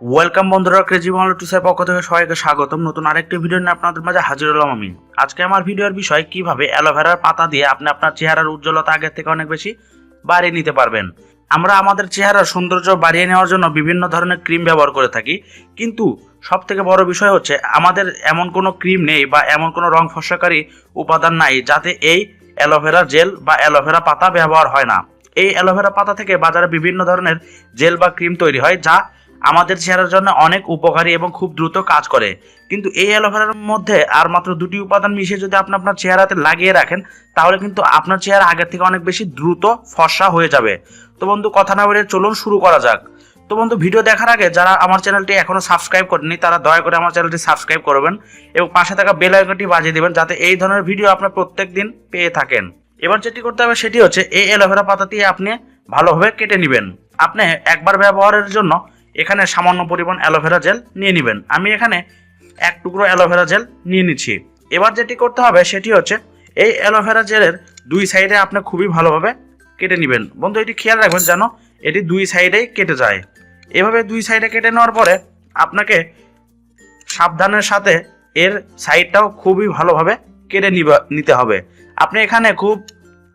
Welcome বন্ধুরা, crazy Bangla teacher পক্ষ থেকে সবাইকে স্বাগতম। নতুন আরেকটি ভিডিও নিয়ে আপনাদের মাঝে হাজির হলাম আমি। আজকে আমার ভিডিওর বিষয় কিভাবে অ্যালোভেরার পাতা দিয়ে আপনি আপনার চেহারার উজ্জ্বলতা আগের থেকে অনেক বেশি বাড়িয়ে নিতে পারবেন। আমরা আমাদের চেহারার সৌন্দর্য বাড়িয়ে নেওয়ার জন্য বিভিন্ন ধরনের ক্রিম ব্যবহার করে থাকি, কিন্তু সব থেকে বড় বিষয় হচ্ছে আমাদের এমন কোনো ক্রিম নেই বা এমন কোনো রং ফর্সাকারী উপাদান নাই যাতে এই অ্যালোভেরা জেল বা অ্যালোভেরা পাতা ব্যবহার হয় না। এই অ্যালোভেরা পাতা থেকে বাজারে বিভিন্ন ধরনের জেল বা ক্রিম তৈরি হয় যা আমাদের চেহারার জন্য অনেক উপকারী এবং খুব দ্রুত কাজ করে, কিন্তু এই অ্যালোভেরার মধ্যে আর মাত্র দুটি উপাদান মিশিয়ে যদি আপনি আপনার চেহারাতে লাগিয়ে রাখেন তাহলে কিন্তু আপনার চেহারা আগের থেকে অনেক বেশি দ্রুত ফর্সা হয়ে যাবে। তো বন্ধু, কথা না বলে চলুন শুরু করা যাক। তো বন্ধু, ভিডিও দেখার আগে যারা আমার চ্যানেলটি এখনো সাবস্ক্রাইব করেনি তারা দয়া করে আমার চ্যানেলটি সাবস্ক্রাইব করবেন এবং পাশে থাকা বেল আইকনটি বাজিয়ে দিবেন যাতে এই ধরনের ভিডিও আপনার প্রত্যেক দিন পেয়ে থাকেন। এবার যেটি করতে হবে সেটি হচ্ছে এই অ্যালোভেরা পাতাটি আপনি ভালোভাবে কেটে নেবেন। আপনি একবার ব্যবহারের জন্য এখানে সামান্য পরিমাণ অ্যালোভেরা জেল নিয়ে নেবেন। আমি এখানে এক টুকরো অ্যালোভেরা জেল নিয়ে নিচ্ছি। এবার যেটি করতে হবে সেটি হচ্ছে এই অ্যালোভেরা জেলের দুই সাইডে আপনি খুবই ভালোভাবে কেটে নেবেন। বন্ধু, এটি খেয়াল রাখবেন যেন এটি দুই সাইডেই কেটে যায়। এভাবে দুই সাইডে কেটে নেওয়ার পরে আপনাকে সাবধানের সাথে এর সাইডটাও খুবই ভালোভাবে কেটে নিতে হবে। আপনি এখানে খুব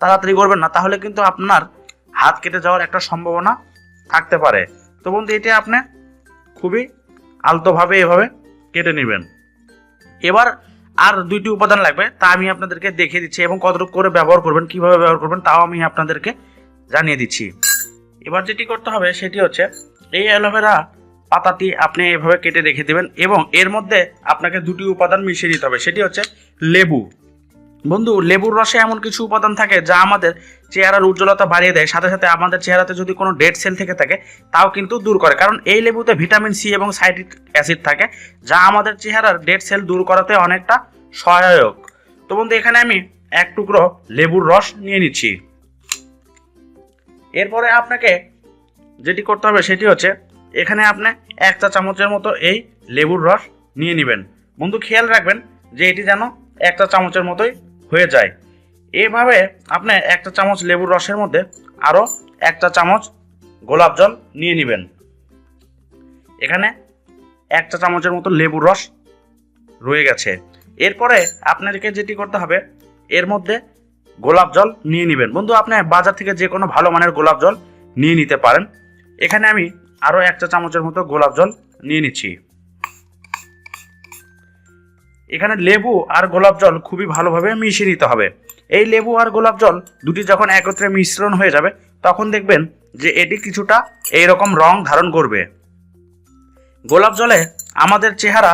তাড়াতাড়ি করবেন না, তাহলে কিন্তু আপনার হাত কেটে যাওয়ার একটা সম্ভাবনা থাকতে পারে। তো বন্ধু, এটি আপনি খুবই আলতোভাবে এভাবে কেটে নেবেন। এবার আর দুইটি উপাদান লাগবে, তা আমি আপনাদেরকে দেখিয়ে দিচ্ছি এবং কতটুকু করে ব্যবহার করবেন, কিভাবে ব্যবহার করবেন তাও আমি আপনাদেরকে জানিয়ে দিচ্ছি। এবার যেটি করতে হবে সেটি হচ্ছে এই অ্যালোভেরা পাতাটি আপনি এভাবে কেটে রেখে দেবেন এবং এর মধ্যে আপনাকে দুটি উপাদান মিশিয়ে দিতে হবে, সেটি হচ্ছে লেবু। বন্ধু, লেবুর রসে এমন কিছু উপাদান থাকে যা আমাদের চেহারার উজ্জ্বলতা বাড়িয়ে দেয়, সাথে সাথে আমাদের চেহারাতে যদি কোনো ডেড সেল থেকে থাকে তাও কিন্তু দূর করে, কারণ এই লেবুতে ভিটামিন সি এবং সাইট্রিক অ্যাসিড থাকে যা আমাদের চেহারার ডেড সেল দূর করাতে অনেকটা সহায়ক। তো বন্ধু, এখানে আমি এক টুকরো লেবুর রস নিয়ে নিচ্ছি। এরপরে আপনাকে যেটি করতে হবে সেটি হচ্ছে এখানে আপনি এক চা চামচের মতো এই লেবুর রস নিয়ে নেবেন। বন্ধু, খেয়াল রাখবেন যে এটি যেন এক চা চামচের মতোই হয়ে যায়। এইভাবে আপনি এক চা চামচ লেবুর রসের মধ্যে আরও এক চা চামচ গোলাপ জল নিয়ে নেবেন। এখানে এক চা চামচের মতো লেবুর রস রয়ে গেছে। এরপরে আপনাদেরকে যেটি করতে হবে এর মধ্যে গোলাপ জল নিয়ে নেবেন। বন্ধু, আপনি বাজার থেকে যে কোনো ভালো মানের গোলাপ জল নিয়ে নিতে পারেন। এখানে আমি আরও এক চা চামচের মতো গোলাপ জল নিয়ে নিচ্ছি। এখানে লেবু আর গোলাপ জল খুবই ভালোভাবে মিশিয়ে নিতে হবে। এই লেবু আর গোলাপ জল দুটি যখন একত্রে মিশ্রণ হয়ে যাবে তখন দেখবেন যে এটি কিছুটা এইরকম রং ধারণ করবে। গোলাপ জলে আমাদের চেহারা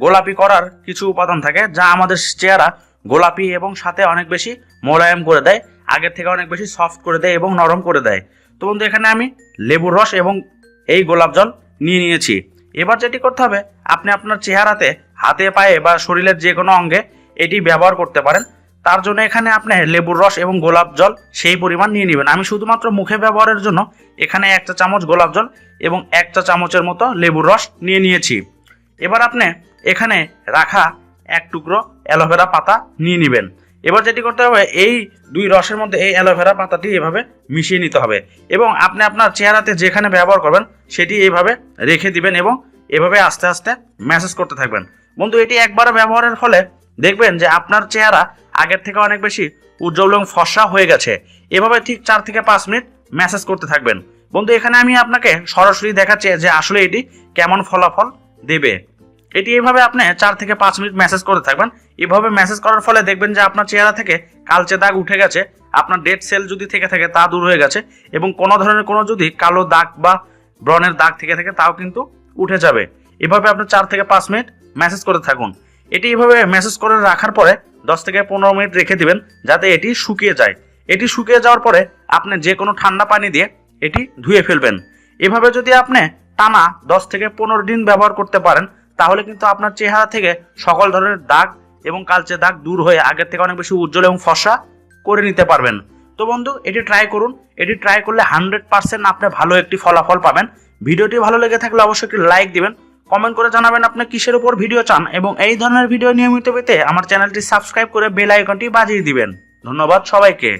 গোলাপি করার কিছু উপাদান থাকে যা আমাদের চেহারা গোলাপি এবং সাথে অনেক বেশি মোলায়েম করে দেয়, আগের থেকে অনেক বেশি সফট করে দেয় এবং নরম করে দেয়। তো বন্ধু, এখানে আমি লেবুর রস এবং এই গোলাপ জল নিয়ে নিয়েছি। এবার যেটি করতে হবে আপনি আপনার চেহারাতে হাতে পায়ে বা শরীরের যে কোনো অঙ্গে এটি ব্যবহার করতে পারেন। তার জন্য এখানে আপনি লেবুর রস এবং গোলাপ জল সেই পরিমাণ নিয়ে নেবেন। আমি শুধুমাত্র মুখে ব্যবহারের জন্য এখানে এক চা চামচ গোলাপ জল এবং এক চা চামচের মতো লেবুর রস নিয়ে নিয়েছি। এবার আপনি এখানে রাখা এক টুকরো অ্যালোভেরা পাতা নিয়ে নেবেন। এবার যেটি করতে হবে এই দুই রসের মধ্যে এই অ্যালোভেরা পাতাটি এভাবে মিশিয়ে নিতে হবে এবং আপনি আপনার চেহারাতে যেখানে ব্যবহার করবেন সেটি এইভাবে রেখে দিবেন এবং এভাবে আস্তে আস্তে ম্যাসেজ করতে থাকবেন। বন্ধু, এটি একবার ব্যবহারের ফলে দেখবেন যে আপনার চেহারা আগের থেকে অনেক বেশি উজ্জ্বল এবং ফর্সা হয়ে গেছে। এভাবে ঠিক 4 থেকে 5 মিনিট ম্যাসেজ করতে থাকবেন। বন্ধু, এখানে আমি আপনাকে সরাসরি দেখাচ্ছি যে আসলে এটি কেমন ফলাফল দেবে। এটি এইভাবে আপনি 4 থেকে 5 মিনিট ম্যাসেজ করতে থাকবেন। এভাবে ম্যাসেজ করার ফলে দেখবেন যে আপনার চেহারা থেকে কালচে দাগ উঠে গেছে, আপনার ডেড সেল যদি থেকে থাকে তা দূর হয়ে গেছে এবং কোনো ধরনের কোনো যদি কালো দাগ বা ব্রণের দাগ থেকে থাকে তাও কিন্তু উঠে যাবে। এভাবে আপনি 4 থেকে 5 মিনিট ম্যাসেজ করতে থাকুন। এটি এভাবে ম্যাসেজ করে রাখার পরে 10 থেকে 15 মিনিট রেখে দিবেন যাতে এটি শুকিয়ে যায়। এটি শুকিয়ে যাওয়ার পরে আপনি যে কোনো ঠান্ডা পানি দিয়ে এটি ধুয়ে ফেলবেন। এভাবে যদি আপনি টানা 10 থেকে 15 দিন ব্যবহার করতে পারেন তাহলে কিন্তু আপনার চেহারা থেকে সকল ধরনের দাগ এবং কালচে দাগ দূর হয়ে আগের থেকে অনেক বেশি উজ্জ্বল এবং ফর্সা করে নিতে পারবেন। তো বন্ধু, এটি ট্রাই করুন। এটি ট্রাই করলে 100% আপনি ভালো একটি ফলাফল পাবেন। ভিডিওটি ভালো লেগে থাকলে অবশ্যই একটি লাইক দিবেন, কমেন্ট করে জানাবেন আপনি কিসের উপর ভিডিও চান এবং এই ধরনের ভিডিও নিয়মিত পেতে আমার চ্যানেলটি সাবস্ক্রাইব করে বেল আইকনটি বাজিয়ে দিবেন। ধন্যবাদ সবাইকে।